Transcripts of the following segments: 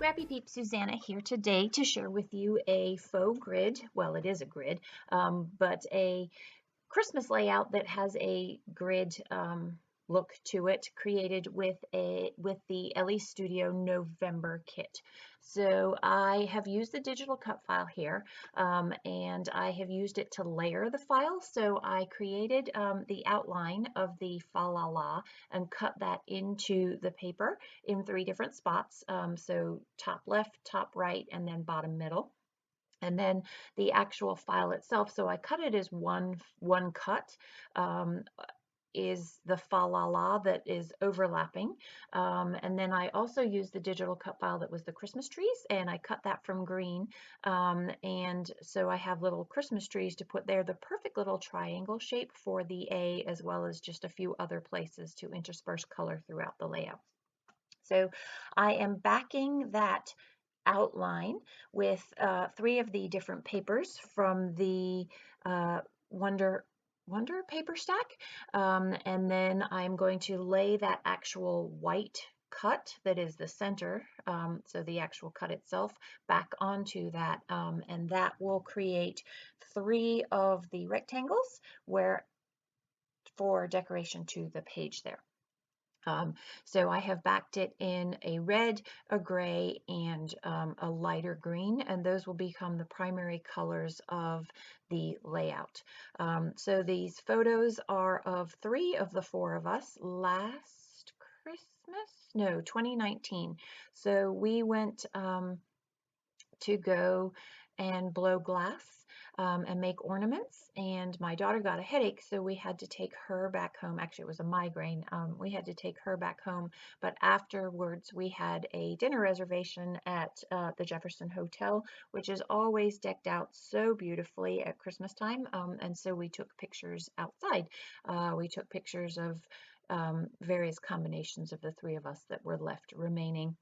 Scrappy Peep Suzanna here today to share with you a faux grid. Well, it is a grid, but a Christmas layout that has a grid look to it, created with the Elle Studio November kit. So I have used the digital cut file here, and I have used it to layer the file. So I created the outline of the fa la la and cut that into the paper in 3 different spots. So top left, top right, and then bottom middle. And then the actual file itself, so I cut it as one cut, is the fa la la that is overlapping. And then I also used the digital cut file that was the Christmas trees, and I cut that from green. And so I have little Christmas trees to put there, the perfect little triangle shape for the A, as well as just a few other places to intersperse color throughout the layout. So I am backing that outline with 3 of the different papers from the Wonder paper stack, and then I'm going to lay that actual white cut that is the center, so the actual cut itself, back onto that, and that will create 3 of the rectangles where for decoration to the page there. So I have backed it in a red, a gray, and a lighter green, and those will become the primary colors of the layout. So these photos are of 3 of the 4 of us last Christmas? No, 2019. So we went to go and blow glass and make ornaments, and my daughter got a headache, so we had to take her back home. Actually, it was a migraine. We had to take her back home, but afterwards we had a dinner reservation at the Jefferson Hotel, which is always decked out so beautifully at Christmas time, and so we took pictures outside. We took pictures of various combinations of the 3 of us that were left remaining.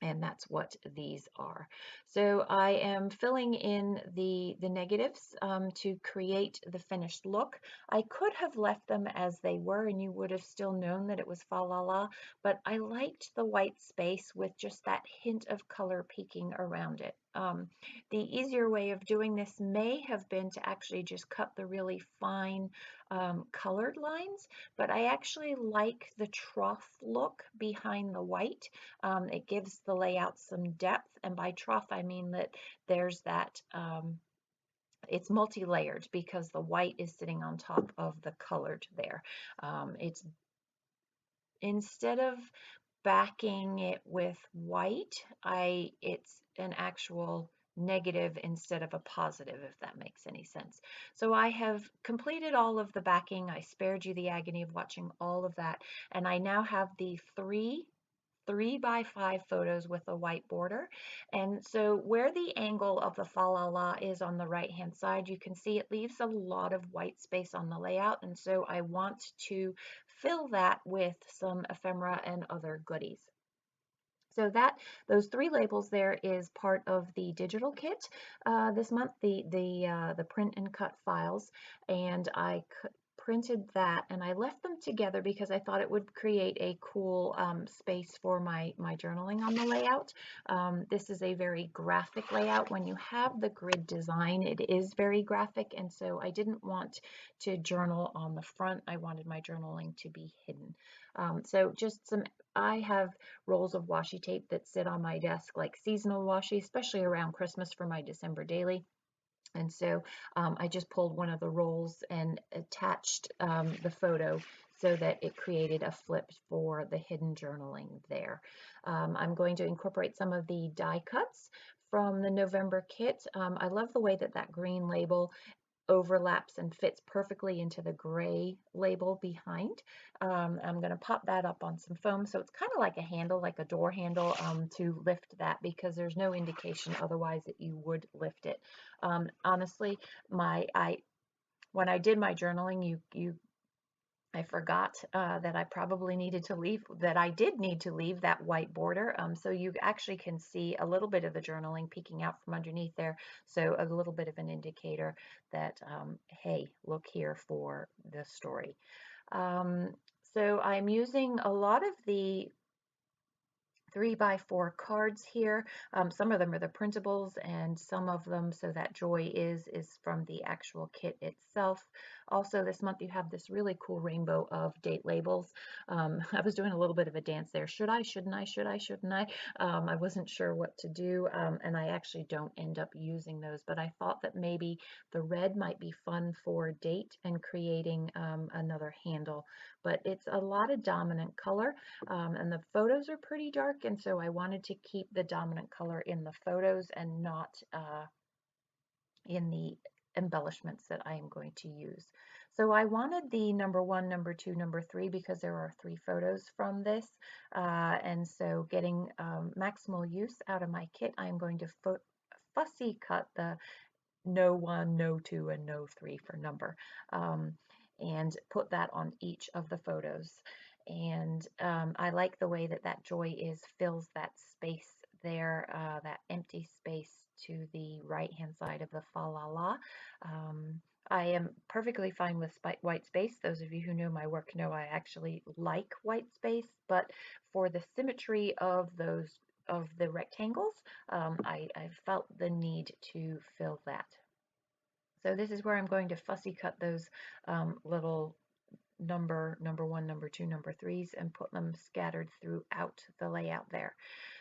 And that's what these are. So I am filling in the negatives to create the finished look. I could have left them as they were and you would have still known that it was fa la la, but I liked the white space with just that hint of color peeking around it. The easier way of doing this may have been to actually just cut the really fine colored lines, but I actually like the trough look behind the white. It gives the layout some depth, and by trough I mean that there's that it's multi-layered because the white is sitting on top of the colored there. It's instead of backing it with white, it's an actual negative instead of a positive, if that makes any sense. So I have completed all of the backing. I spared you the agony of watching all of that, and I now have the 3x5 photos with a white border. And so where the angle of the fa la la is on the right hand side, you can see it leaves a lot of white space on the layout, and so I want to fill that with some ephemera and other goodies. So those 3 labels there is part of the digital kit this month, the print and cut files, and I printed that and I left them together because I thought it would create a cool space for my journaling on the layout. This is a very graphic layout. When you have the grid design, it is very graphic, and so I didn't want to journal on the front. I wanted my journaling to be hidden. So I have rolls of washi tape that sit on my desk, like seasonal washi, especially around Christmas for my December daily. And so I just pulled one of the rolls and attached the photo so that it created a flip for the hidden journaling there. I'm going to incorporate some of the die cuts from the November kit. I love the way that that green label overlaps and fits perfectly into the gray label behind. I'm going to pop that up on some foam, so it's kind of like a handle, like a door handle, to lift that, because there's no indication otherwise that you would lift it. Honestly, when I did my journaling, I forgot that I probably needed to leave, that I did need to leave that white border. So you actually can see a little bit of the journaling peeking out from underneath there. So a little bit of an indicator that, hey, look here for the story. So I'm using a lot of the 3x4 cards here. Some of them are the printables, and some of them, so that Joy is from the actual kit itself. Also, this month you have this really cool rainbow of date labels. I was doing a little bit of a dance there. Should I, shouldn't I, should I, shouldn't I? I wasn't sure what to do, and I actually don't end up using those, but I thought that maybe the red might be fun for date and creating another handle. But it's a lot of dominant color, and the photos are pretty dark, and so I wanted to keep the dominant color in the photos and not in the embellishments that I am going to use. So I wanted the number 1, number 2, number 3 because there are 3 photos from this, and so getting maximal use out of my kit, I am going to fussy cut the no 1, no 2, and no 3 for number, and put that on each of the photos. And I like the way that that Joy is fills that space there, that empty space to the right hand side of the fa la la. I am perfectly fine with white space. Those of you who know my work know I actually like white space, but for the symmetry of the rectangles, I felt the need to fill that. So this is where I'm going to fussy cut those little number 1, number 2, number 3s and put them scattered throughout the layout there.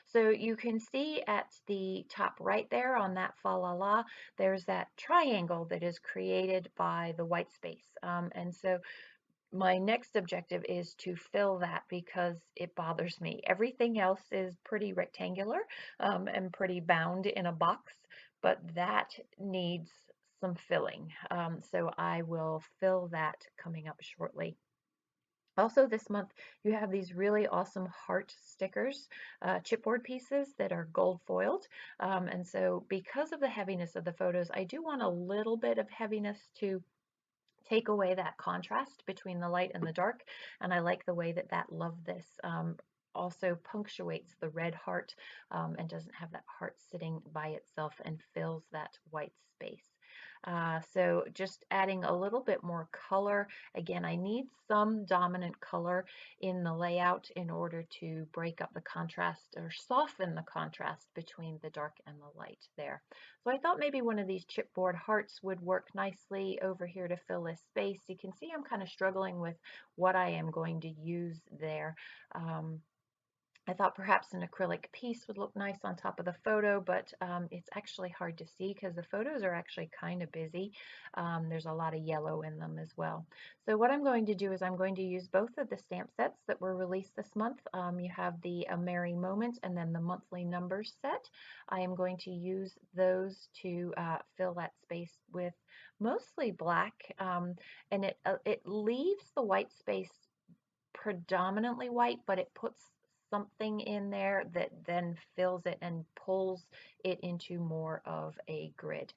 So you can see at the top right there on that fa la la, there's that triangle that is created by the white space. And so my next objective is to fill that because it bothers me. Everything else is pretty rectangular and pretty bound in a box, but that needs some filling. So I will fill that coming up shortly. Also this month, you have these really awesome heart stickers, chipboard pieces that are gold foiled. And so because of the heaviness of the photos, I do want a little bit of heaviness to take away that contrast between the light and the dark, and I like the way that that love this also punctuates the red heart and doesn't have that heart sitting by itself and fills that white space. So just adding a little bit more color. Again, I need some dominant color in the layout in order to break up the contrast or soften the contrast between the dark and the light there. So I thought maybe one of these chipboard hearts would work nicely over here to fill this space. You can see I'm kind of struggling with what I am going to use there. I thought perhaps an acrylic piece would look nice on top of the photo, but it's actually hard to see because the photos are actually kind of busy. There's a lot of yellow in them as well. So what I'm going to do is I'm going to use both of the stamp sets that were released this month. You have the A Merry Moment and then the monthly numbers set. I am going to use those to fill that space with mostly black, and it leaves the white space predominantly white, but it puts something in there that then fills it and pulls it into more of a grid.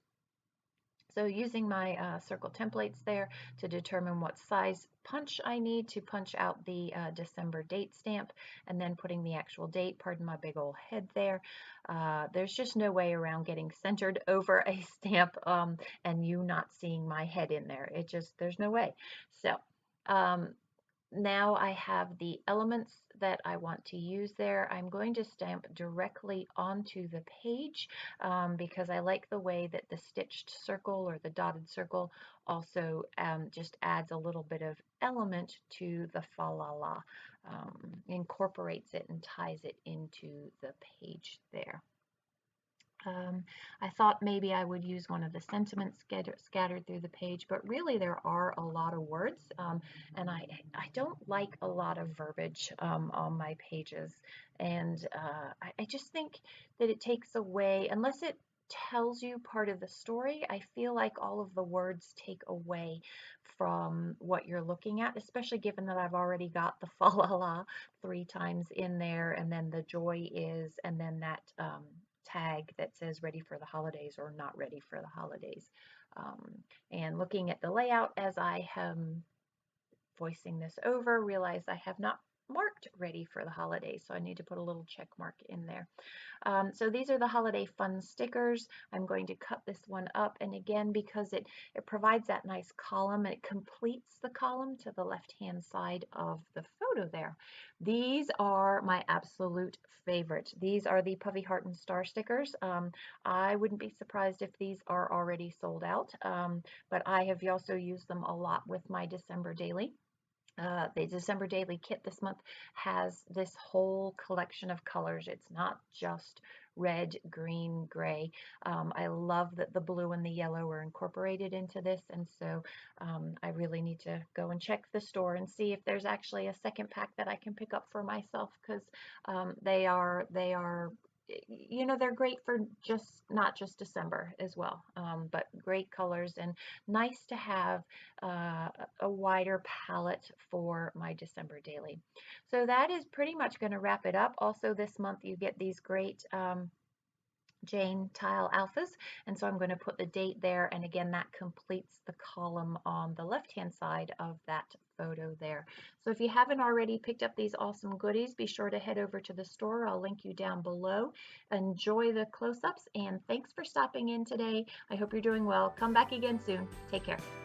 So using my circle templates there to determine what size punch I need to punch out the December date stamp, and then putting the actual date, pardon my big old head there. There's just no way around getting centered over a stamp and you not seeing my head in there. There's no way. So now I have the elements that I want to use there. I'm going to stamp directly onto the page because I like the way that the stitched circle or the dotted circle also just adds a little bit of element to the fa la la, incorporates it and ties it into the page there. I thought maybe I would use one of the sentiments scattered through the page, but really there are a lot of words, and I don't like a lot of verbiage on my pages, and I just think that it takes away, unless it tells you part of the story, I feel like all of the words take away from what you're looking at, especially given that I've already got the fa la la 3 times in there, and then the joy is, and then that tag that says ready for the holidays or not ready for the holidays. And looking at the layout as I am voicing this over, realize I have not marked ready for the holidays, so I need to put a little check mark in there. So these are the holiday fun stickers. I'm going to cut this one up, and again, because it provides that nice column, it completes the column to the left hand side of the photo there. These are my absolute favorite. These are the Puffy Heart and Star stickers. I wouldn't be surprised if these are already sold out, but I have also used them a lot with my December daily. The December Daily kit this month has this whole collection of colors. It's not just red, green, gray. I love that the blue and the yellow are incorporated into this, and so I really need to go and check the store and see if there's actually a second pack that I can pick up for myself, because they are they're great for not just December as well, but great colors and nice to have uh, a wider palette for my December daily. So that is pretty much going to wrap it up. Also this month you get these great Jane tile alphas, and so I'm going to put the date there, and again that completes the column on the left hand side of that photo there. So if you haven't already picked up these awesome goodies, be sure to head over to the store. I'll link you down below. Enjoy the close-ups, and thanks for stopping in today. I hope you're doing well. Come back again soon. Take care.